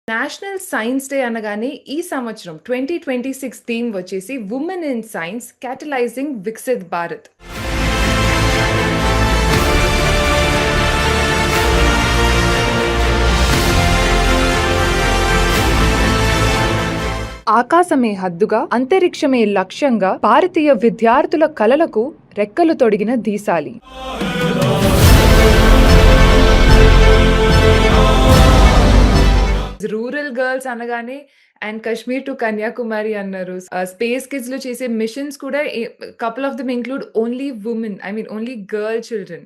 National science day అనగానే ఈ సంవత్సరం 2026 థీమ్ వచ్చేసి women in science catalysing Viksit Bharat. ఆకాశమే హద్దుగా, అంతరిక్షమే లక్ష్యంగా భారతీయ విద్యార్థుల కలలకు రెక్కలు తొడిగిన దీశాలి. రూరల్ గర్ల్స్ అనగానే అండ్ కశ్మీర్ టు కన్యాకుమారి అన్నారు. స్పేస్ కిడ్స్ లో చేసే మిషన్స్ కూడా couple of them include only women, I mean only girl children.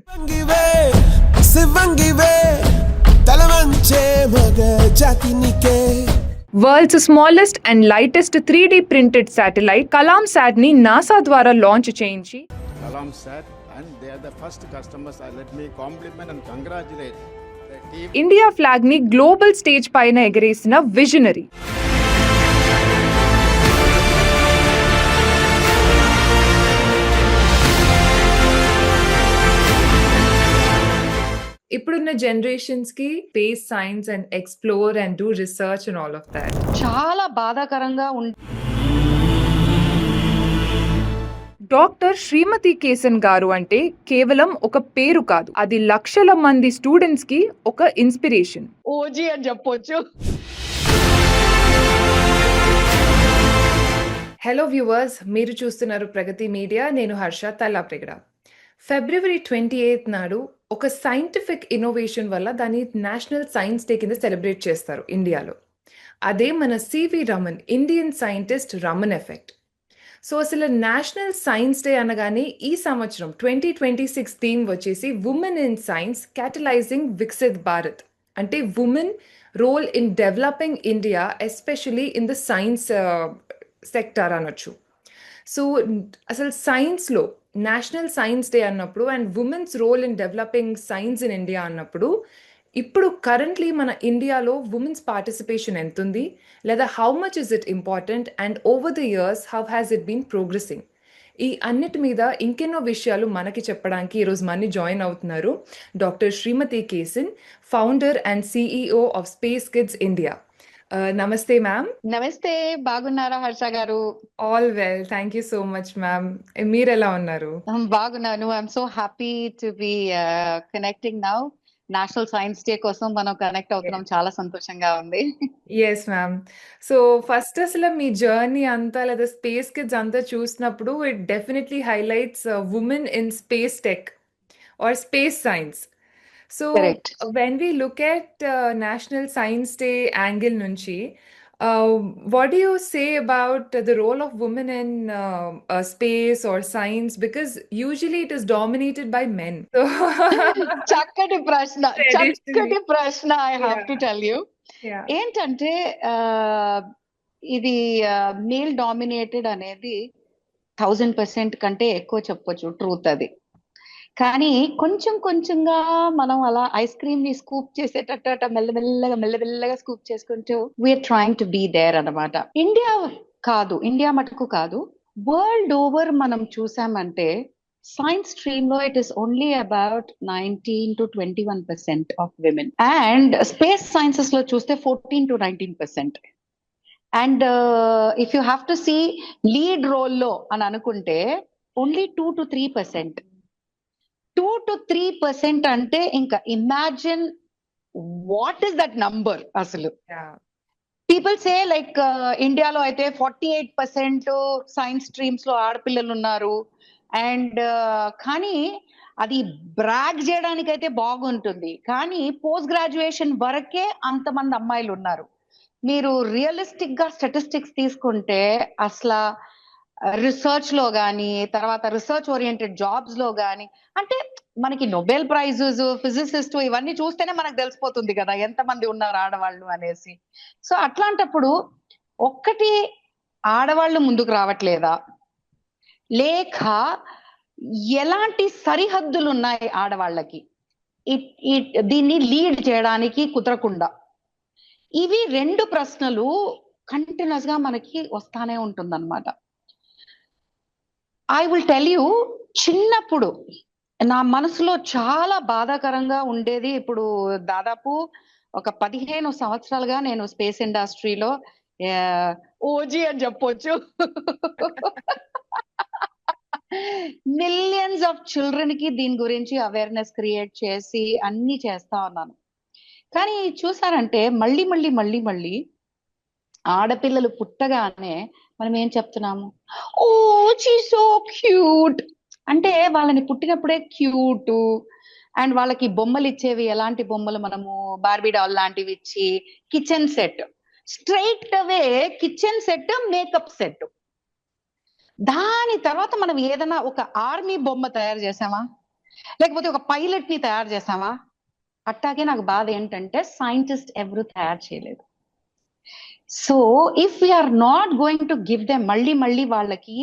World's smallest and lightest 3D printed satellite Kalamsat ని నాసా ద్వారా లాంచ్ చేయించి ఇండియా ఫ్లాగ్ ని గ్లోబల్ స్టేజ్ పైన ఎగరేసిన విజనరీ. ఇప్పుడున్న జనరేషన్స్ కి space science and explore and do research and all of that చాలా బాధాకరంగా డాక్టర్ శ్రీమతి కేసన్ గారు అంటే కేవలం ఒక పేరు కాదు, అది లక్షల మంది స్టూడెంట్స్ కి ఒక ఇన్స్పిరేషన్. ఓజీ అని చెప్పొచ్చు. హలో వ్యూవర్స్, మీరు చూస్తున్నారు ప్రగతి మీడియా. నేను హర్ష తల్లాప్రెగడ. ఫిబ్రవరి 28 నాడు ఒక సైంటిఫిక్ ఇన్నోవేషన్ వల్ల దాన్ని నేషనల్ సైన్స్ డే కింద సెలబ్రేట్ చేస్తారు ఇండియాలో. అదే మన C V Raman, Indian scientist Raman effect. So అసలు నేషనల్ సైన్స్ డే అనగానే ఈ సంవత్సరం 2026 థీమ్ వచ్చేసి women in science catalysing Viksit Bharat. అంటే women role in developing India, especially in the science sector అనొచ్చు. సో అసలు సైన్స్లో నేషనల్ సైన్స్ డే అన్నప్పుడు and women's role in developing science in India అన్నప్పుడు ఇప్పుడు కరెంట్లీ మన ఇండియాలో ఉమెన్స్ పార్టిసిపేషన్ ఎంత ఉంది, లేదా how much is it important, and over the years how has it been progressing, ఈ అన్నిటి మీద ఇంకెన్నో విషయాలు మనకి చెప్పడానికి ఈరోజు మన్ని జాయిన్ అవుతున్నారు doctor Srimathy Kesan, founder and CEO of space kids India. నమస్తే మ్యామ్. నమస్తే, బాగున్నారా హర్ష గారు? All well, thank you so much ma'am. మీరు ఎలా ఉన్నారు? బాగున్నాను. I'm so happy to be connecting now. National science day కోసం మనం కనెక్ట్ అవుతున్నాం, చాలా సంతోషంగా ఉంది. Yes ma'am. సో ఫస్ట్ అసలు మీ జర్నీ అంతా లేదా స్పేస్ కిడ్స్ అంతా చూసినప్పుడు it definitely highlights women in space tech or space science. So when we look at national science day angle నుంచి, what do you say about the role of women in space or science? Because usually it is dominated by men. So చక్కటి ప్రశ్న I have to tell you. ఏంటంటే ఇది male dominated అనేది 1000% కంటే ఎక్కువ చెప్పొచ్చు, truth అది. కానీ కొంచెం కొంచెంగా మనం అలా ఐస్ క్రీమ్ ని స్కూప్ చేసేటట్టు మెల్లమెల్లగా స్కూప్ చేసుకుంటూ we are trying to be there అన్నమాట. ఇండియా మటుకు కాదు, వరల్డ్ ఓవర్ మనం చూసామంటే సైన్స్ స్ట్రీమ్ లో it is only about 19 to 21% of women, and space sciences లో చూస్తే 14 to 19%. And if you have to see lead role లో అని అనుకుంటే ఓన్లీ 2 to 3%. 2 to 3% అంటే ఇంకా imagine what is that number అసలు. పీపుల్ సే లైక్ ఇండియాలో అయితే 48% సైన్స్ స్ట్రీమ్స్ లో ఆడపిల్లలు ఉన్నారు, అండ్ కానీ అది బ్రాగ్ చేయడానికి అయితే బాగుంటుంది, కానీ పోస్ట్ గ్రాడ్యుయేషన్ వరకే అంతమంది అమ్మాయిలు ఉన్నారు. మీరు రియలిస్టిక్ గా స్టాటిస్టిక్స్ తీసుకుంటే అసలు రీసెర్చ్ లో గానీ, తర్వాత రీసెర్చ్ ఓరియంటెడ్ జాబ్స్ లో గానీ, అంటే మనకి నోబెల్ ప్రైజెస్, ఫిజిసిస్ట్ ఇవన్నీ చూస్తేనే మనకు తెలిసిపోతుంది కదా ఎంతమంది ఉన్నారు ఆడవాళ్ళు అనేసి. సో అట్లాంటప్పుడు ఒక్కటి ఆడవాళ్ళు ముందుకు రావట్లేదా, లేక ఎలాంటి సరిహద్దులు ఉన్నాయి ఆడవాళ్ళకి దీన్ని లీడ్ చేయడానికి కుదరకుండా? ఇవి 2 ప్రశ్నలు కంటిన్యూస్ గా మనకి వస్తానే ఉంటుందన్నమాట. ఐ విల్ టెల్ యూ, చిన్నప్పుడు నా మనసులో చాలా బాధాకరంగా ఉండేది. ఇప్పుడు దాదాపు ఒక 15 సంవత్సరాలుగా నేను స్పేస్ ఇండస్ట్రీలో ఓజీ అని చెప్పొచ్చు. మిలియన్స్ ఆఫ్ చిల్డ్రన్ కి దీని గురించి అవేర్నెస్ క్రియేట్ చేసి అన్ని చేస్తా ఉన్నాను. కానీ చూసారంటే మళ్ళీ మళ్ళీ మళ్ళీ మళ్ళీ ఆడపిల్లలు పుట్టగానే మనం ఏం చెప్తున్నాము, ఓ షీ సో క్యూట్ అంటే వాళ్ళని పుట్టినప్పుడే క్యూట్, అండ్ వాళ్ళకి బొమ్మలు ఇచ్చేవి ఎలాంటి బొమ్మలు, మనము బార్బీ డాల్ లాంటివి ఇచ్చి కిచెన్ సెట్, స్ట్రైట్ అవే కిచెన్ సెట్, మేకప్ సెట్. దాని తర్వాత మనం ఏదైనా ఒక ఆర్మీ బొమ్మ తయారు చేసామా, లేకపోతే ఒక పైలట్ ని తయారు చేసామా? అట్టాగే నాకు బాధ ఏంటంటే సైంటిస్ట్ ఎవరు తయారు చేయలేదు. So if we are not going to give them, మళ్ళీ మళ్ళీ వాళ్ళకి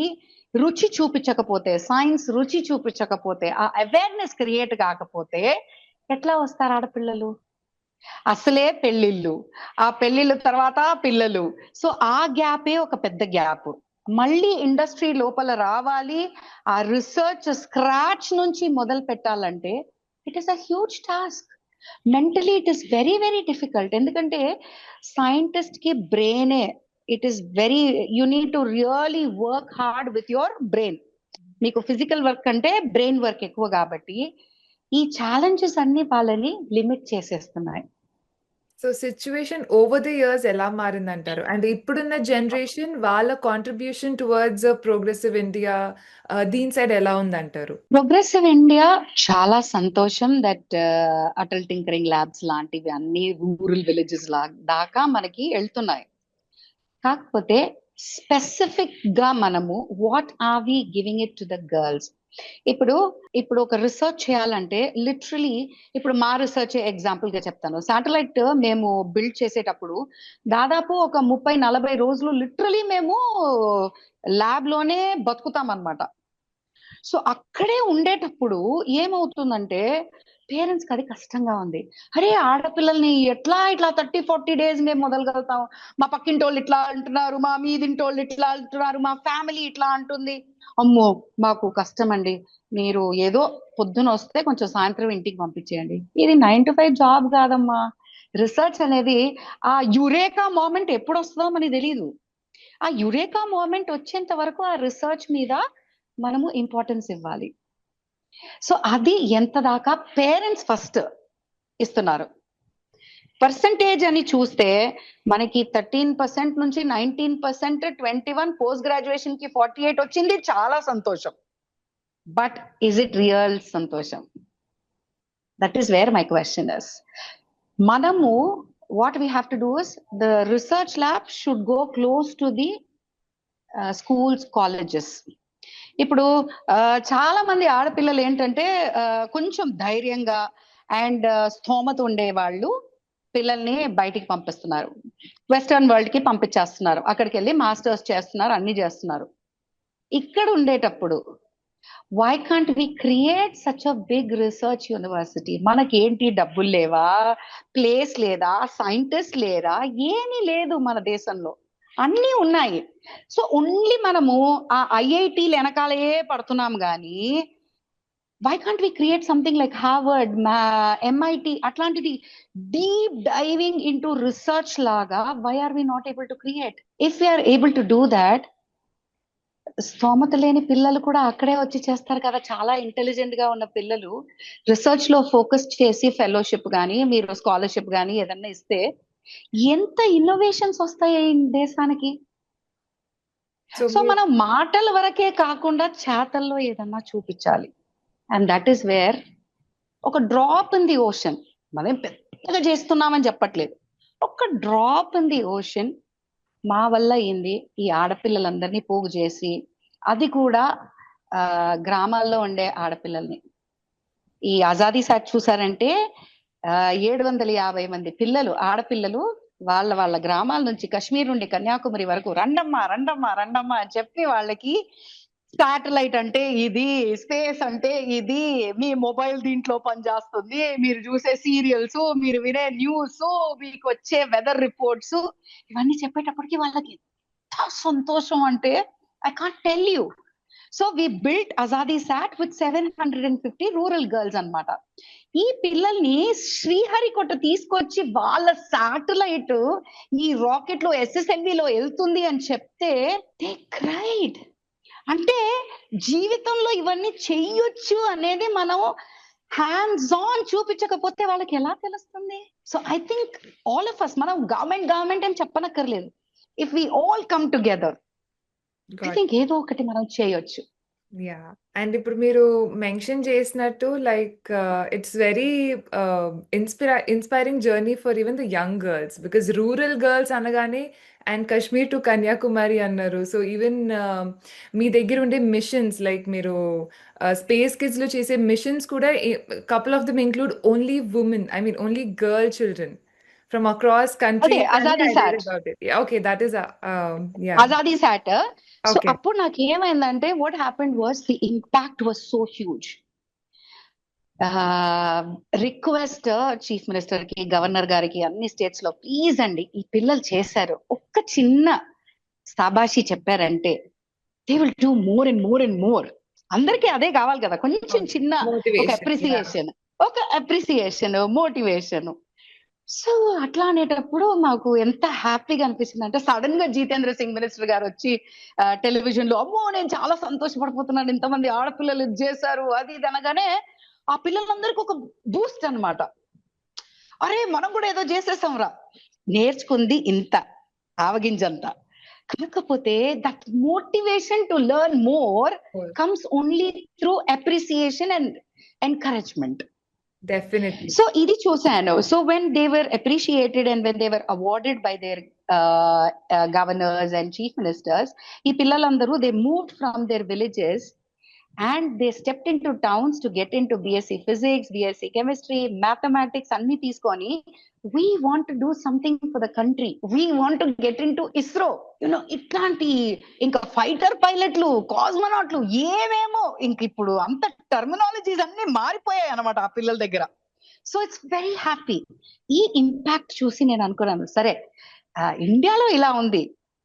రుచి చూపించకపోతే, సైన్స్ రుచి చూపించకపోతే, ఆ అవేర్నెస్ క్రియేట్ కాకపోతే ఎట్లా వస్తారు ఆడపిల్లలు? అసలే పెళ్లిళ్ళు, ఆ పెళ్లిళ్ళ తర్వాత పిల్లలు, సో ఆ గ్యాపే ఒక పెద్ద గ్యాప్. మళ్ళీ ఇండస్ట్రీ లోపల రావాలి, ఆ రిసర్చ్ స్క్రాచ్ నుంచి మొదలు పెట్టాలంటే it is a huge task. Mentally it is very very difficult. ఎందుకంటే సైంటిస్ట్ కి బ్రెయినే, it is very, you need to really work hard with your brain. మీకు ఫిజికల్ వర్క్ అంటే బ్రెయిన్ వర్క్ ఎక్కువ కాబట్టి ఈ ఛాలెంజెస్ అన్ని వాళ్ళని లిమిట్ చేసేస్తున్నాయి. So situation over the years ఎలా మారిందంటారు? అండ్ ఇప్పుడున్న జనరేషన్ వాళ్ళ కాంట్రిబ్యూషన్ టువర్డ్స్ ప్రోగ్రెసివ్ ఇండియా దీని సైడ్ ఎలా ఉందంటారు? ప్రోగ్రెసివ్ ఇండియా చాలా సంతోషం దట్ అటల్ టింకరింగ్ ల్యాబ్స్ లాంటివి అన్ని రూరల్ విలేజెస్ దాకా మనకి వెళ్తున్నాయి. కాకపోతే స్పెసిఫిక్ గా మనము what are we giving it to the girls? ఇప్పుడు ఒక రిసర్చ్ చేయాలంటే లిటరలీ, ఇప్పుడు మా రిసర్చ్ ఎగ్జాంపుల్ గా చెప్తాను. శాటిలైట్ మేము బిల్డ్ చేసేటప్పుడు దాదాపు ఒక 30-40 రోజులు లిటరలీ మేము ల్యాబ్ లోనే బతుకుతాం అన్నమాట. సో అక్కడే ఉండేటప్పుడు ఏమవుతుందంటే పేరెంట్స్ కి అది కష్టంగా ఉంది. అరే ఆడపిల్లల్ని ఎట్లా ఇట్లా 30-40 డేస్ మేము మొదలుగలుగుతాం, మా పక్కింటోళ్ళు ఇట్లా అంటున్నారు, మా మీదింటోళ్ళు ఇట్లా అంటున్నారు, మా ఫ్యామిలీ ఇట్లా అంటుంది, అమ్మో మాకు కష్టం అండి, మీరు ఏదో పొద్దున వస్తే కొంచెం సాయంత్రం ఇంటికి పంపించేయండి. ఇది 9 to 5 జాబ్ కాదమ్మా. రిసర్చ్ అనేది ఆ యురేకా మూమెంట్ ఎప్పుడు వస్తుందో మనకి తెలియదు. ఆ యురేకా మూమెంట్ వచ్చేంత వరకు ఆ రిసర్చ్ మీద మనము ఇంపార్టెన్స్ ఇవ్వాలి. సో అది ఎంత దాకా పేరెంట్స్ ఫస్ట్ ఇస్తున్నారు. పర్సంటేజ్ అని చూస్తే మనకి 13% నుంచి 19%, 21 పోస్ట్ గ్రాడ్యుయేషన్ కి 48 వచ్చింది, చాలా సంతోషం. బట్ ఈజ్ ఇట్ రియల్ సంతోషం? That is where my question is. మనము what we have to do is the research lab should go close to the schools, colleges. ఇప్పుడు చాలా మంది ఆడపిల్లలు ఏంటంటే కొంచెం ధైర్యంగా అండ్ స్థోమత ఉండే వాళ్ళు పిల్లల్ని బయటికి పంపిస్తున్నారు, వెస్టర్న్ వరల్డ్ కి పంపించేస్తున్నారు, అక్కడికి వెళ్ళి మాస్టర్స్ చేస్తున్నారు, అన్ని చేస్తున్నారు. ఇక్కడ ఉండేటప్పుడు why can't we create such a big research university? మనకేంటి డబ్బులు లేవా, ప్లేస్ లేదా, సైంటిస్ట్ లేరా? ఏమీ లేదు మన దేశంలో, అన్నీ ఉన్నాయి. సో ఓన్లీ మనము ఆ ఐఐటీలు వెనకాలే పడుతున్నాం కానీ why can't we create something like Harvard, MIT అట్లాంటిది deep diving into research లాగా? Why are we not able to create? If we're able to do that, స్తోమత లేని పిల్లలు కూడా అక్కడే వచ్చి చేస్తారు కదా. చాలా ఇంటెలిజెంట్ గా ఉన్న పిల్లలు రిసర్చ్ లో ఫోకస్ చేసి ఫెలోషిప్ గానీ, మీరు స్కాలర్షిప్ గానీ ఏదన్నా ఇస్తే ఎంత ఇన్నోవేషన్స్ వస్తాయి దేశానికి. సో మనం మాటల వరకే కాకుండా చేతల్లో ఏదన్నా చూపించాలి. అండ్ దట్ ఈస్ వేర్ ఒక డ్రాప్ ఇన్ ది ఓషన్, మనం పెద్దగా చేస్తున్నామని చెప్పట్లేదు, ఒక డ్రాప్ ఇన్ ది ఓషన్ మా వల్ల అయింది. ఈ ఆడపిల్లలందరినీ పోగు చేసి, అది కూడా గ్రామాల్లో ఉండే ఆడపిల్లల్ని, ఈ ఆజాదీ సాట్ చూసారంటే 750 మంది పిల్లలు, ఆడపిల్లలు వాళ్ళ గ్రామాల నుంచి కాశ్మీర్ నుండి కన్యాకుమారి వరకు రండమ్మా రండమ్మా రండమ్మా అని చెప్పి వాళ్ళకి శాటిలైట్ అంటే ఇది, స్పేస్ అంటే ఇది, మీ మొబైల్ దీంట్లో పనిచేస్తుంది, మీరు చూసే సీరియల్స్, మీరు వినే న్యూస్, మీకు వచ్చే వెదర్ రిపోర్ట్స్, ఇవన్నీ చెప్పేటప్పటికి వాళ్ళకి ఎంత సంతోషం అంటే I can't tell you. So we built Azadi Sat with 750 rural girls అన్నమాట. ఈ పిల్లల్ని శ్రీహరికోట తీసుకొచ్చి వాళ్ళ శాటిలైట్ ఈ రాకెట్ లో SSLV లో వెళ్తుంది అని చెప్తే దే క్రైడ్. అంటే జీవితంలో ఇవన్నీ చెయ్యొచ్చు అనేది మనం హ్యాండ్స్ ఆన్ చూపించకపోతే వాళ్ళకి ఎలా తెలుస్తుంది? So I think all of us, మనం గవర్నమెంట్ అని చెప్పనక్కర్లేదు, if we all come together I think ఏదో ఒకటి మనం చేయొచ్చు. యా. అండ్ ఇప్పుడు మీరు మెన్షన్ చేసినట్టు like it's very inspiring journey for even the young girls, because rural girls అనగానే అండ్ కాశ్మీర్ టు కన్యాకుమారి అన్నారు. సో ఈవెన్ మీ దగ్గర ఉండే మిషన్స్, లైక్ మీరు స్పేస్ కిడ్స్ లో చేసే మిషన్స్ కూడా couple of them include only women, I mean only girl children from across అదే countries. Azadi Sat, okay, that is yeah. Azadi Sat. So okay. అప్పుడు నాకు ఏమైందంటే what happened was the impact was so huge. Request chief minister కి, governor గారికి, అన్ని states లో please అండి ఈ పిల్లలు చేశారు, ఒక్క చిన్న సాబాషి చెప్పారంటే they will do more and more and more. అందరికీ అదే కావాలి కదా, కొంచెం చిన్న ఒక మోటివేషన్. Appreciation, motivation. సో అట్లా అనేటప్పుడు మాకు ఎంత హ్యాపీగా అనిపిస్తుంది అంటే, సడన్ గా జితేంద్ర సింగ్ మినిస్టర్ గారు వచ్చి టెలివిజన్ లో అమ్మో నేను చాలా సంతోషపడిపోతున్నాను, ఇంతమంది ఆడపిల్లలు ఇది చేశారు అది ఇది అనగానే ఆ పిల్లలందరికీ ఒక బూస్ట్ అన్నమాట. అరే మనం కూడా ఏదో చేసేసాం రా, నేర్చుకుంది ఇంత ఆవగింజంత. కాకపోతే that motivation to learn more comes only through appreciation and encouragement. Definitely. So ఇది చూసాను. So when they were appreciated and when they were awarded by their governors and chief ministers, ఈ పిల్లలందరూ they moved from their villages and they stepped into towns to get into BSc physics, BSc chemistry, mathematics అన్ని తీసుకొని we want to do something for the country, we want to get into ISRO, ఇట్లాంటి ఇంకా fighter పైలట్లు, కాస్మోనాట్లు, ఏమేమో ఇంక ఇప్పుడు అంత terminologies అన్ని మారిపోయాయి అన్నమాట ఆ పిల్లల దగ్గర. So it's very happy. ఈ ఇంపాక్ట్ చూసి నేను అనుకున్నాను, సరే ఇండియాలో ఇలా ఉంది,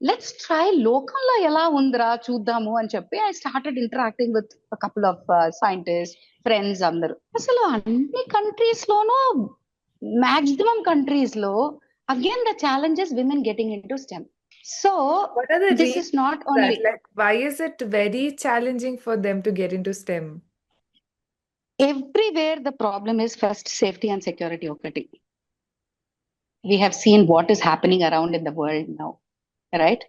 లెట్స్ ట్రై లోకల్లో ఎలా ఉందిరా చూద్దాము అని చెప్పి I started interacting with couple of scientist friends అందరూ. అసలు అన్ని కంట్రీస్ లోనూ మాక్సిమం కంట్రీస్ లో again the challenges women getting in to stem. So What are the this is not only, like why is it very challenging for them to get into STEM? Everywhere the problem is first safety and security ఒకటి. We have seen what is happening around in the world now, right?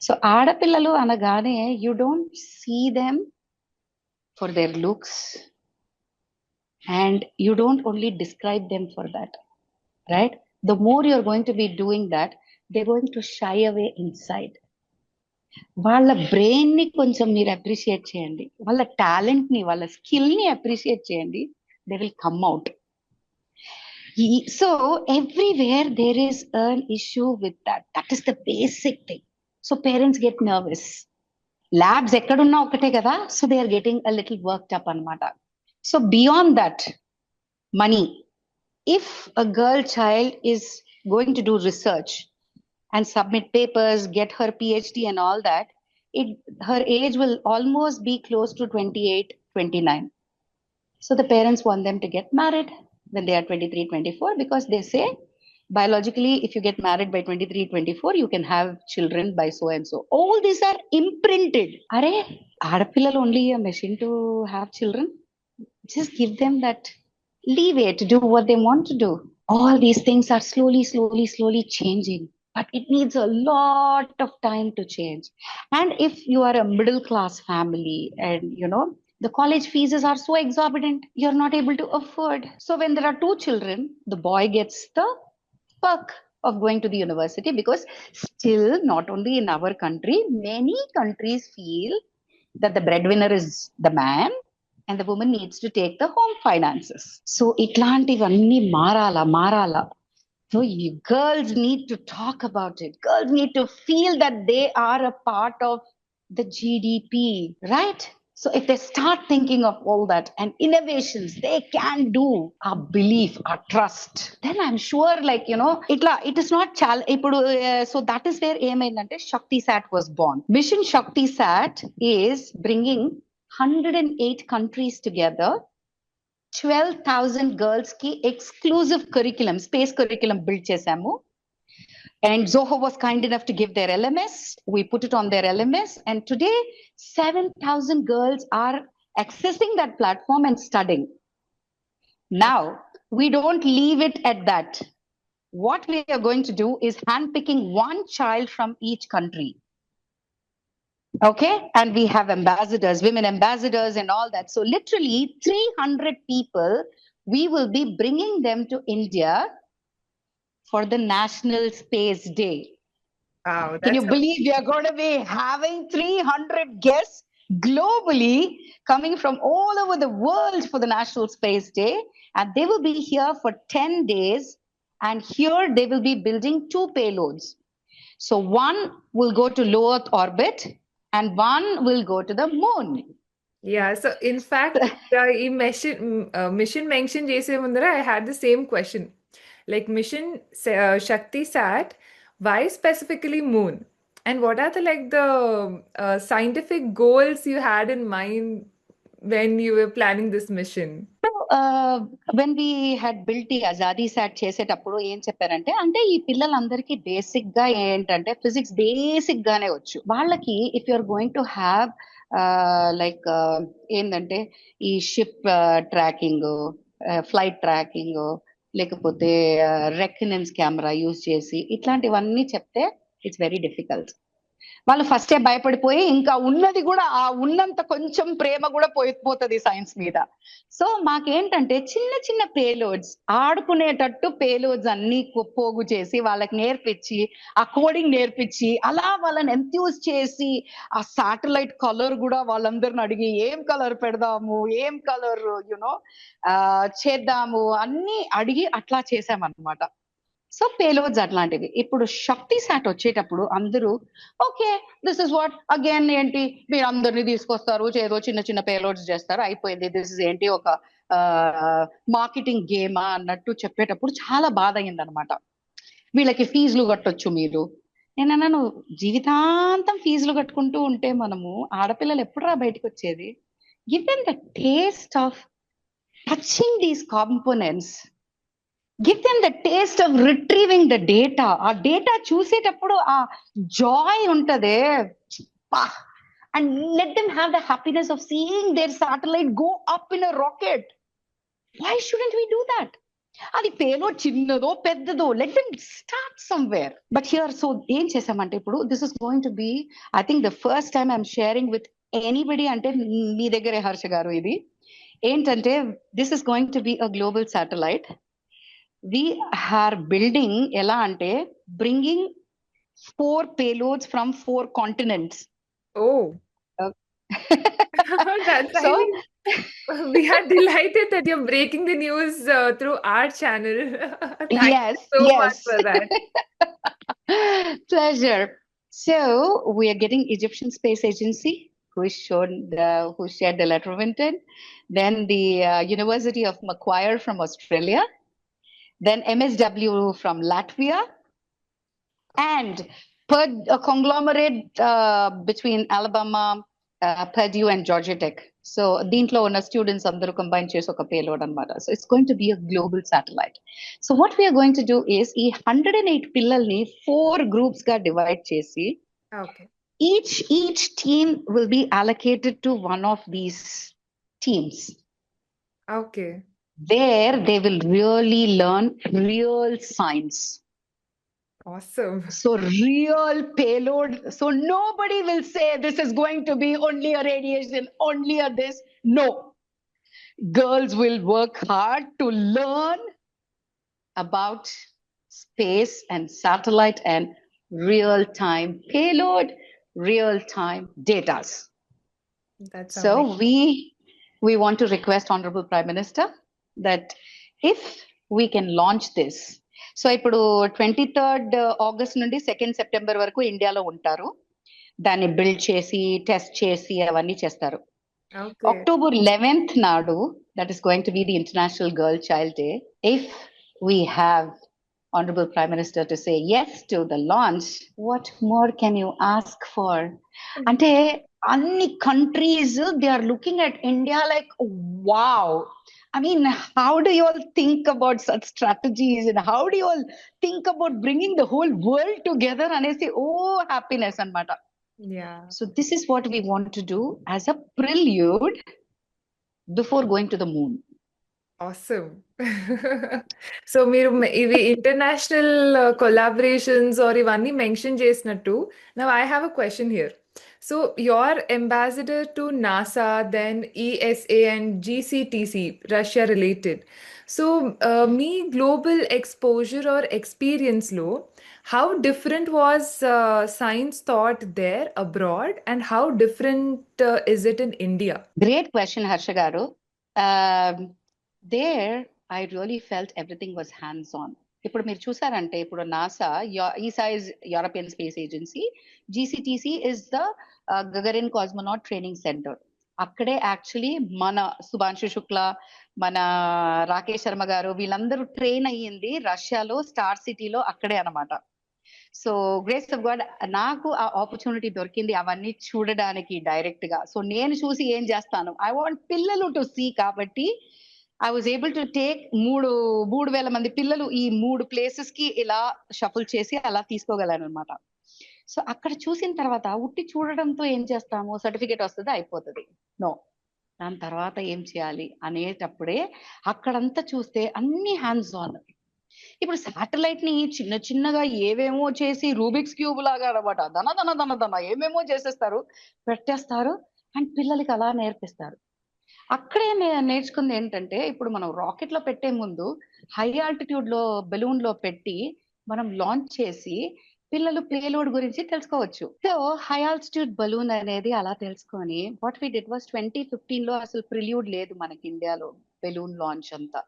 So ఆడపిల్లలు అనగానే you don't see them for their looks and you don't only describe them for that, right? The more you are going to be doing that, they going to shy away inside. వాళ్ళ brain ని కొంచెం మీరు appreciate చేయండి, వాళ్ళ talent ని, వాళ్ళ skill ని appreciate చేయండి, they will come out. So everywhere there is an issue with that. That is the basic thing. So parents get nervous. Labs ekkadunna okate kada, so they are getting a little worked up anamata. So beyond that, money. If a girl child is going to do research and submit papers, get her PhD and all that, her age will almost be close to 28, 29. So the parents want them to get married when they are 23, 24, because they say biologically if you get married by 23, 24 you can have children by so and so. All these are imprinted. Are aadapillalu only a machine to have children? Just give them that leeway to do what they want to do. All these things are slowly changing, but it needs a lot of time to change. And if you are a middle class family and the college fees are so exorbitant, you're not able to afford. So when there are two children, the boy gets the perk of going to the university, because still not only in our country, many countries feel that the breadwinner is the man and the woman needs to take the home finances. So itlantivanni marala. So girls need to talk about it. Girls need to feel that they are a part of the GDP, right? So if they start thinking of all that and innovations they can do, our belief, our trust, then I'm sure, like, it is not so that is where ఏమైందంటే Shakti Sat was born. Mission Shakti Sat is bringing 108 countries together. 12,000 girls ki exclusive curriculum, space curriculum build చేసాము. And Zoho was kind enough to give their LMS. We put it on their LMS. And today, 7,000 girls are accessing that platform and studying. Now, we don't leave it at that. What we are going to do is handpicking one child from each country. Okay? And we have ambassadors, women ambassadors and all that. So literally 300 people, we will be bringing them to India for the National Space Day. Wow, Can you that's believe we are going to be having 300 guests globally coming from all over the world for the National Space Day? And they will be here for 10 days. And here they will be building 2 payloads. So one will go to low Earth orbit and one will go to the moon. yeah. So in fact, ఈ mission mention చేసే ముందర I had the same question. Like mission Shakti Sat, why specifically moon? And what are the scientific goals you had in mind when you were planning this mission? When we had built the Azadi Sat చేసేటప్పుడు ఏం చెప్పారంటే, అంటే ఈ పిల్లలందరికీ basic గా ఏంటంటే physics basic గానే వచ్చు. వాళ్ళకి if you are going to have like ఏంటంటే ఈ షిప్ ట్రాకింగ్, ఫ్లైట్ ట్రాకింగ్, లేకపోతే రెకనెన్స్ కెమెరా యూజ్ చేసి ఇట్లాంటివన్నీ చెప్తే ఇట్స్ వెరీ డిఫికల్ట్. వాళ్ళు ఫస్టే భయపడిపోయి ఇంకా ఉన్నది కూడా ఆ ఉన్నంత కొంచెం ప్రేమ కూడా పోతుంది సైన్స్ మీద. సో మాకేంటంటే చిన్న చిన్న పేలోడ్స్, ఆడుకునేటట్టు పేలోడ్స్ అన్ని పోగు చేసి వాళ్ళకి నేర్పించి, ఆ కోడింగ్ నేర్పించి, అలా వాళ్ళని ఎంథ్యూజ్ చేసి, ఆ శాటిలైట్ కలర్ కూడా వాళ్ళందరిని అడిగి ఏం కలర్ పెడదాము, ఏం కలర్ చేద్దాము అన్ని అడిగి అట్లా చేసామన్నమాట. సో పేలోడ్స్ అట్లాంటివి. ఇప్పుడు శక్తి సాట్ వచ్చేటప్పుడు అందరూ okay this is what again ఏంటి మీరు అందరినీ తీసుకొస్తారు, ఏదో చిన్న చిన్న పేలోడ్స్ చేస్తారు, అయిపోయింది, దిస్ ఇస్ ఏంటి ఒక మార్కెటింగ్ గేమా అన్నట్టు చెప్పేటప్పుడు చాలా బాధ అయిందనమాట. వీళ్ళకి ఫీజులు కట్టొచ్చు మీరు. నేనన్నాను జీవితాంతం ఫీజులు కట్టుకుంటూ ఉంటే మనము ఆడపిల్లలు ఎప్పుడురా బయటకు వచ్చేది? Give them the taste of touching these components. Give them the taste of retrieving the data. ఆ డేటా చూసేటప్పుడు ఆ Joy ఉంటదే, and let them have the happiness of seeing their satellite go up in a rocket. Why shouldn't we do that? అది payload చిన్నదో పెద్దదో, let them start somewhere. But here, so ఏం చేసామంటే ఇప్పుడు this is going to be, I think the first time I'm sharing with anybody, అంటే మీ దగ్గరే హర్ష గారు, ఇది ఏంటంటే this is going to be a global satellite. We are building ఎలా అంటే bringing 4 payloads from 4 continents. Oh. That's so, we are delighted that you're breaking the news through our channel. Thank yes, you so yes. much for that. Pleasure. So we are getting Egyptian Space Agency, who shared the letter of intent. Then the University of Macquarie from Australia. Then MSW from Latvia, and a conglomerate between Alabama, Purdue and Georgia Tech. So దీంట్లో ఉన్న students అందరూ combine చేసి ఒక payload అన్నమాట. So it's going to be a global satellite. So what we are going to do is ఈ 108 పిల్లల్ని 4 groups గా divide చేసి, okay, each team will be allocated to one of these teams. Okay. There they will really learn real science. Awesome. So real payload. So nobody will say this is going to be only a radiation, only a this. No. Girls will work hard to learn about space and satellite and real-time payload, real-time data. That's so we want to request Honorable Prime Minister that if we can launch this. So ఇప్పుడు 23rd August నుండి 2nd September వరకు ఇండియాలో ఉంటారు. దాన్ని build చేసి test చేసి అవన్నీ చేస్తారు. ఓకే. October 11th నాడు, that is going to be the International Girl Child Day. If we have Honorable Prime Minister to say yes to the launch, what more can you ask for? Ante anni countries, they are looking at India like, wow. I mean, how do you all think about such strategies, and how do you all think about bringing the whole world together? Anesi, oh, happiness anamata. Yeah. So this is what we want to do as a prelude before going to the moon. Awesome. So మీరు ఇవి international collaborations or ఇవన్నీ mention చేసినట్టు now I have a question here. So your ambassador to NASA, then ESA and GCTC Russia related. So మీ global exposure or ఎక్స్పీరియన్స్లో how different was science thought there abroad, and how different is it in India? Great question, Harsha garu. There, I really felt everything was hands-on. ఇప్పుడు మీరు చూసారంటే ఇప్పుడు NASA, ESA is European space agency, GCTC is the Gagarin cosmonaut training centre. అక్కడే actually మన సుభాన్షు శుక్లా, మన రాకేష్ శర్మ గారు వీళ్ళందరూ train అయ్యింది రష్యాలో స్టార్ సిటీలో అక్కడే అన్నమాట. సో గ్రేస్ ఆఫ్ గాడ్ నాకు ఆ ఆపర్చునిటీ దొరికింది అవన్నీ చూడడానికి డైరెక్ట్ గా. సో నేను చూసి ఏం చేస్తాను, ఐ వాంట్ పిల్లలు టు సీ, కాబట్టి I was able to take 3,000 మంది పిల్లలు ఈ 3 ప్లేసెస్ కి ఇలా షఫుల్ చేసి అలా తీసుకోగలను అనమాట. సో అక్కడ చూసిన తర్వాత ఉట్టి చూడడంతో ఏం చేస్తాము, సర్టిఫికేట్ వస్తుంది అయిపోతుంది, నో. దాని తర్వాత ఏం చేయాలి అనేటప్పుడే అక్కడంతా చూస్తే అన్ని హ్యాండ్స్ ఆన్. ఇప్పుడు శాటిలైట్ ని చిన్న చిన్నగా ఏవేమో చేసి రూబిక్స్ క్యూబ్ లాగా అనమాట, దన ఏమేమో చేసేస్తారు, పెట్టేస్తారు, అండ్ పిల్లలకి అలా నేర్పిస్తారు. అక్కడే నేర్చుకుంది ఏంటంటే, ఇప్పుడు మనం రాకెట్ లో పెట్టే ముందు హై ఆల్టిట్యూడ్ లో బెలూన్ లో పెట్టి మనం లాంచ్ చేసి పిల్లలు పేలోడ్ గురించి తెలుసుకోవచ్చు. సో హై ఆల్టిట్యూడ్ బలూన్ అనేది అలా తెలుసుకొని వాట్ వి డిడ్ వాస్ 2015 లో అసలు ప్రిల్యూడ్ లేదు మనకి ఇండియాలో బెలూన్ లాంచ్ అంతా.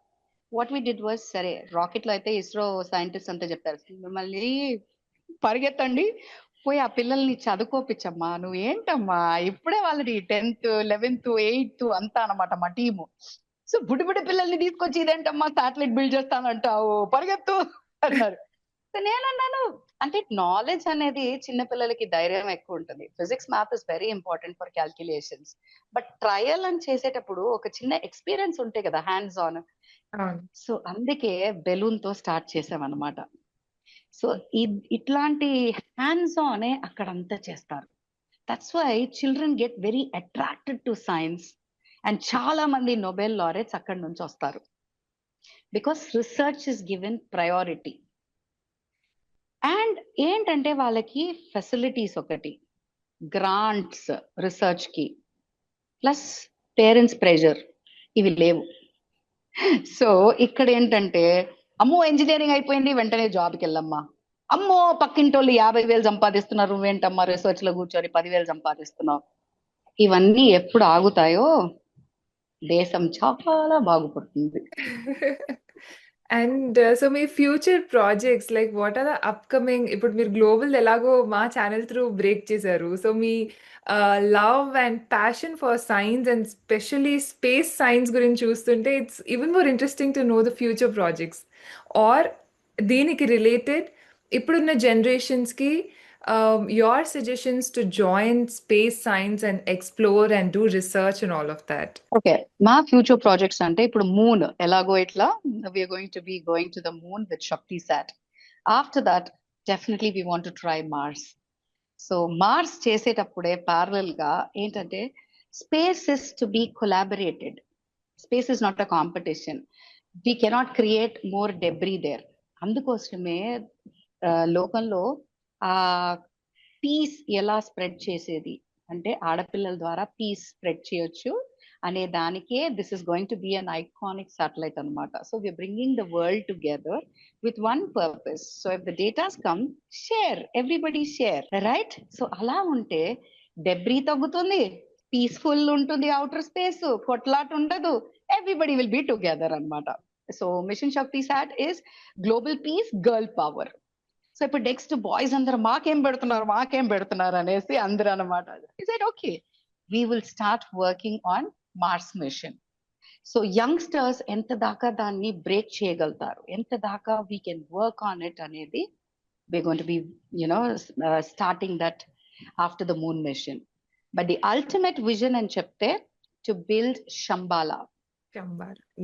వాట్ వి డిడ్ వాస్, సరే రాకెట్ లో అయితే ఇస్రో సైంటిస్ట్ అంతా చెప్పారు, మిమ్మల్ని పరిగెత్తండి పోయి ఆ పిల్లల్ని చదువుకోపిచ్చమ్మా, నువ్వు ఏంటమ్మా ఇప్పుడే వాళ్ళని 10th 11th 8th అంతా అనమాట మా టీము. సో బుడ్డి పిల్లల్ని తీసుకొచ్చి ఇదేంటమ్మా శాటిలైట్ బిల్డ్ చేస్తానంటావు, పరిగెత్తు అన్నారు. సో నేనన్నాను, అంటే నాలెడ్జ్ అనేది చిన్న పిల్లలకి ధైర్యం ఎక్కువ ఉంటుంది. Physics math is very important for calculations, but trial అని చేసేటప్పుడు ఒక చిన్న ఎక్స్పీరియన్స్ ఉంటాయి కదా హ్యాండ్స్ ఆన్. సో అందుకే బెలూన్ తో స్టార్ట్ చేసామన్నమాట. సో ఇట్లాంటి హ్యాండ్స్ ఆనే అక్కడంతా చేస్తారు. That's why children get very attracted to science, and చాలా మంది నోబెల్ లారెట్స్ అక్కడి నుంచి వస్తారు, because research is given priority. And ఏంటంటే వాళ్ళకి ఫెసిలిటీస్, ఒకటి గ్రాంట్స్ రీసెర్చ్ కి, ప్లస్ పేరెంట్స్ ప్రెషర్, ఇవి లేవు. సో ఇక్కడ ఏంటంటే, అమ్మో ఇంజనీరింగ్ అయిపోయింది వెంటనే జాబ్కి వెళ్ళమ్మా, అమ్మో పక్కింటోళ్ళు 50,000 సంపాదిస్తున్నారు, నువ్వేంటమ్మా రీసెర్చ్ లో కూర్చొని 10,000 సంపాదిస్తున్నావు. ఇవన్నీ ఎప్పుడు ఆగుతాయో దేశం చాలా బాగుపడుతుంది. అండ్ సో మీ future projects like what are the upcoming, ఇప్పుడు మీరు గ్లోబల్ ఎలాగో మా ఛానల్ త్రూ బ్రేక్ చేశారు, సో మీ love and passion for science and specially space science గురించి చూస్తుంటే it's even more interesting to know the future projects are దీనికి related ఇప్పుడున్న జనరేషన్స్కి your suggestions to join space science and explore and do research and all of that. Okay, మా future projects అంటే ఇప్పుడు moon ఎలాగో ఇట్లా we are going to be going to the moon with Shakti sat. After that definitely we want to try Mars. So Mars చేసేటప్పుడే parallel గా ఏంటంటే, space is to be collaborated, space is not a competition, we cannot create more debris there. అందుకోసమే లోకంలో ఆ piece ఎలా spread చేసేది అంటే, ఆడపిల్లల ద్వారా పీస్ స్ప్రెడ్ చేయొచ్చు అనే దానికే this is going to be an iconic satellite అనమాట. So we are bringing the world together with one purpose. So if the datas come, share, everybody share, right? So అలా ఉంటే డెబ్రీ తగ్గుతుంది, పీస్ఫుల్ ఉంటుంది outer space, కొట్లాట ఉండదు, everybody will be together అనమాట. So mission Shakti sat is global peace, girl power. So ఇప్పుడు next boys అందరూ మాకేం పెడుతున్నారు అనేసి అందరూ అనమాట. Is it okay? we will start working on Mars mission. So youngsters ఎంత దాకా దాన్ని బ్రేక్ చేయగలుగుతారు, ఎంత దాకా we can work on it అనేది we're going to be, starting that after the moon mission. But the ultimate vision and చెప్తే to build Shambhala,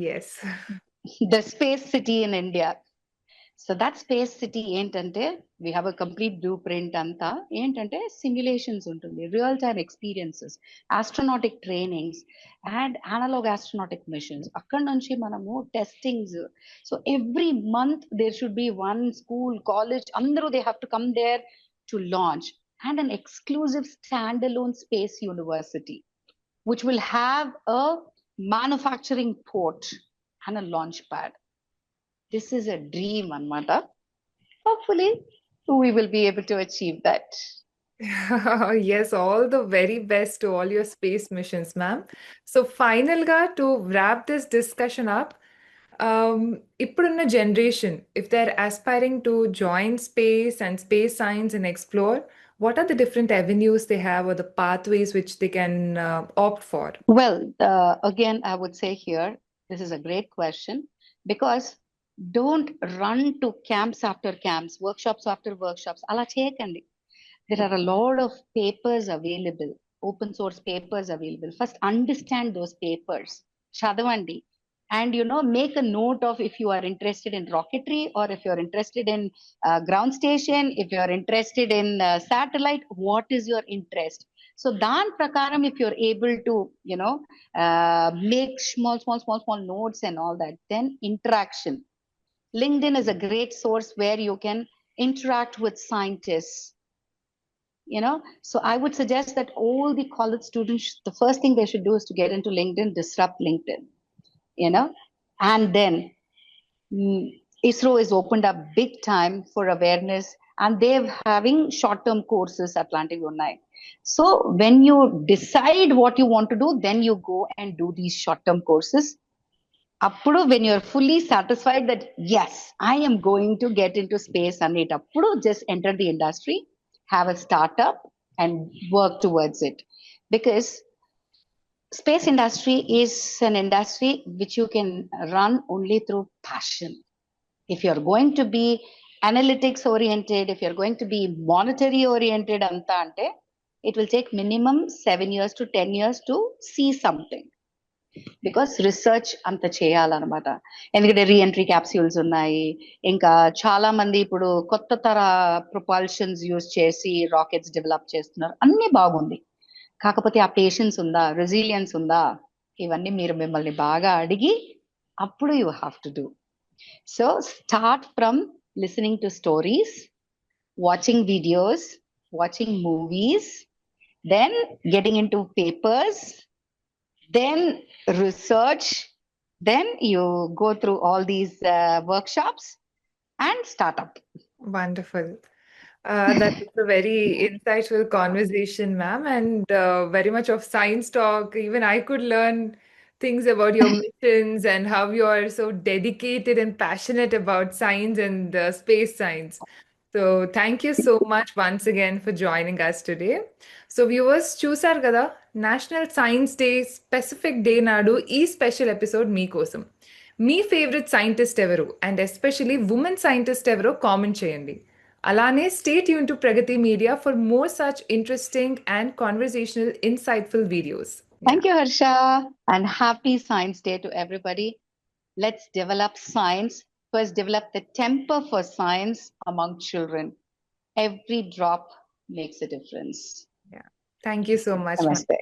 yes. the space city in India. So that space city ఏంటంటే we have a complete blueprint అంతా ఏంటంటే simulations ఉంటుంది, real time experiences, astronautic trainings and analog astronautic missions. అక్కడ నుంచి మనము testings. So every month there should be one school, college, అందరూ they have to come there to launch, and an exclusive standalone space university which will have a manufacturing port and a launch pad. This is a dream, Anmata. Hopefully, we will be able to achieve that. Yes, all the very best to all your space missions, ma'am. So, final ga, to wrap this discussion up, ippudunna generation, if they're aspiring to join space and space science and explore, what are the different avenues they have or the pathways which they can opt for? Well, again, I would say here, this is a great question, because don't run to camps after camps, workshops after workshops. Ala cheyakandi. There are a lot of papers available, open source papers available. First, understand those papers. Chadavandi. And, make a note of if you are interested in rocketry, or if you're interested in ground station, if you're interested in satellite, what is your interest? So dan prakaram, if you're able to, make small notes and all that, then interaction. LinkedIn is a great source where you can interact with scientists. So I would suggest that all the college students, the first thing they should do is to get into LinkedIn, disrupt LinkedIn, and then ISRO is opened up big time for awareness, and they're having short-term courses at Atlantic Unite. So when you decide what you want to do, then you go and do these short-term courses. Appudu, when you're fully satisfied that yes, I am going to get into space and it, appudu just enter the industry, have a startup and work towards it. Because space industry is an industry which you can run only through passion. If you're going to be analytics oriented, if you're going to be monetary oriented, anta ante, it will take minimum 7 years to 10 years to see something. Because research anta చేయాలన్నమాట. ఎందుకంటే reentry capsules ఉన్నాయి, ఇంకా చాలా మంది ఇప్పుడు కొత్త తర ప్రొపల్షన్స్ use చేసి రాకెట్స్ డెవలప్ చేస్తున్నారు, అన్ని బాగుంది. కాకపోతే ఆ పేషెన్స్ ఉందా, రెసిలియన్స్ ఉందా, ఇవన్నీ మీరు మిమ్మల్ని బాగా అడిగి అప్పుడు you have to do. So start from listening to stories, watching videos, watching movies, then getting into papers, then research, then you go through all these workshops and start up. Wonderful. That was a very insightful conversation, ma'am, and very much of science talk. Even I could learn things about your missions and how you are so dedicated and passionate about science and space science. So thank you so much once again for joining us today. So viewers, చూసారు కదా, national science day specific day నాడు ఈ special episode మీకోసం. మీ favourite scientist ఎవరు and especially women scientist ఎవరో comment చేయండి. అలానే stay tune to Pragati media for more such interesting and conversational insightful videos. Thank you, Harsha, and happy Science Day to everybody. Let's develop science. First, develop the temper for science among children. Every drop makes a difference. Yeah. Thank you so much. Namaste.